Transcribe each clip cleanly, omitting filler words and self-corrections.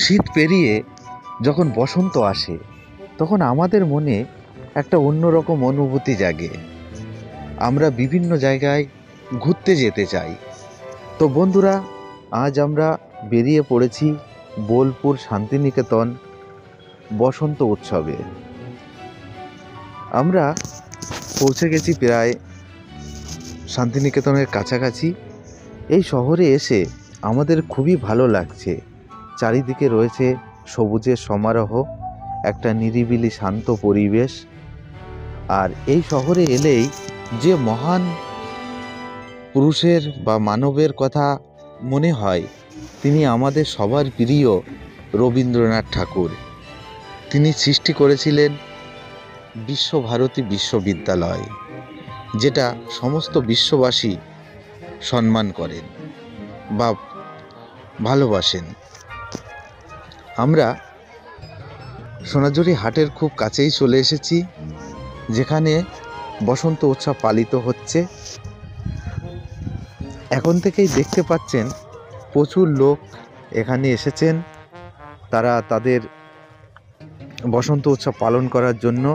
শীত পেরিয়ে যখন বসন্ত আসে তখন আমাদের মনে একটা অন্যরকম অনুভূতি জাগে। আমরা বিভিন্ন জায়গায় ঘুরতে যেতে চাই। তো বন্ধুরা, আজ আমরা বেরিয়ে পড়েছি বোলপুর শান্তিনিকেতন বসন্ত উৎসবে। আমরা পৌঁছে গেছি প্রায় শান্তিনিকেতনের কাছাকাছি। এই শহরে এসে আমাদের খুবই ভালো লাগছে। চারিদিকে রয়েছে সবুজের সমারোহ, একটা নিরিবিলি শান্ত পরিবেশ। আর এই শহরে এলেই যে মহান পুরুষের বা মানবের কথা মনে হয়, তিনি আমাদের সবার প্রিয় রবীন্দ্রনাথ ঠাকুর। তিনি সৃষ্টি করেছিলেন বিশ্বভারতী বিশ্ববিদ্যালয়, যেটা সমস্ত বিশ্ববাসী সম্মান করেন বা ভালোবাসেন। আমরা সোনাঝুরি হাটের খুব কাছেই চলে এসেছি, যেখানে বসন্ত উৎসব পালিত হচ্ছে। এখন থেকেই দেখতে পাচ্ছেন প্রচুর লোক এখানে এসেছেন, তারা তাদের বসন্ত উৎসব পালন করার জন্য।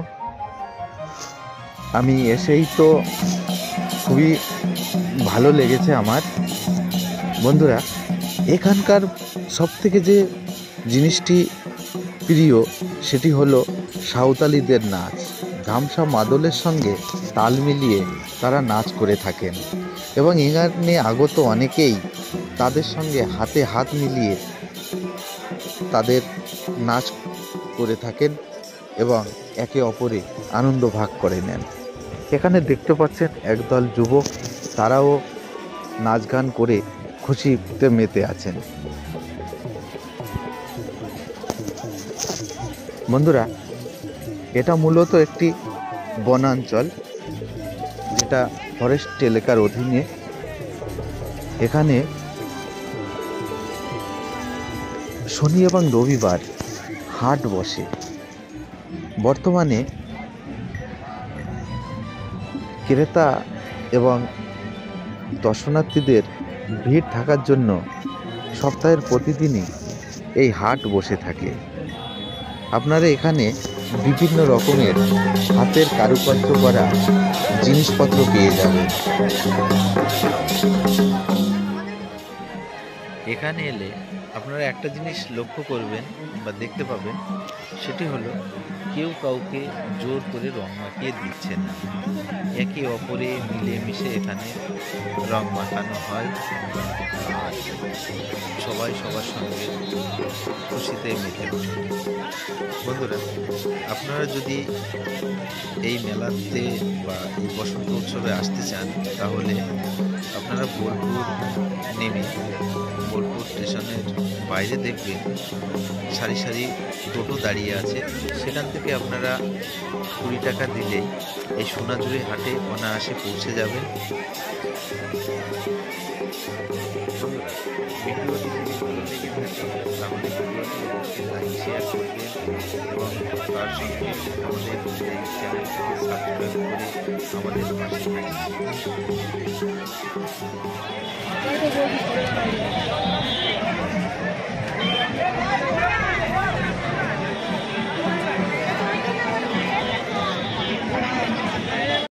আমি এসেই তো খুবই ভালো লেগেছে আমার। বন্ধুরা, এখানকার সবথেকে যে জিনিসটি প্রিয় সেটি হলো সাঁওতালিদের নাচ। ধামসা মাদলের সঙ্গে তাল মিলিয়ে তারা নাচ করে থাকেন এবং এখানে আগত অনেকেই তাদের সঙ্গে হাতে হাত মিলিয়ে তাদের নাচ করে থাকেন এবং একে অপরে আনন্দ ভাগ করে নেন। এখানে দেখতে পাচ্ছেন একদল যুবক, তারাও নাচ গান করে খুশিতে মেতে আছেন। বন্ধুরা, এটা মূলত একটি বনাঞ্চল, যেটা ফরেস্ট এলাকার অধীনে। এখানে শনি এবং রবিবার হাট বসে। বর্তমানে ক্রেতা এবং দর্শনার্থীদের ভিড় থাকার জন্য সপ্তাহের প্রতিদিনই এই হাট বসে থাকে। আপনারা এখানে বিভিন্ন রকমের হাতের কারুকার্য করা জিনিসপত্র পেয়ে যাবেন। এখানে এলে আপনারা একটা জিনিস লক্ষ্য করবেন বা দেখতে পাবেন, সেটি হলো কেউ কাউকে জোর করে রং মাখিয়ে দিচ্ছে না। একে অপরে মিলেমিশে এখানে রং মাখানো হয় আর সবাই সবার সঙ্গে খুশিতে মেতে ওঠে। বন্ধুরা, আপনারা যদি এই মেলাতে বা এই বসন্ত উৎসবে আসতে চান, তাহলে আপনারা বোলপুর নেমে বোলপুর স্টেশনের বাইরে দেখবেন সারি সারি টোটো দাঁড়িয়ে আছে। সেখান থেকে আপনারা 20 টাকা দিলেই এই সোনাঝুরি হাটে অনায়াসে পৌঁছে যাবেন। ভিডিওটি যদি ভালো লেগে থাকে তাহলে ভিডিওটি অবশ্যই লাইক শেয়ার করবেন এবং তার সঙ্গে আমাদের এই চ্যানেলটিকে সাবস্ক্রাইব করে আমাদের পাশে থাকবেন।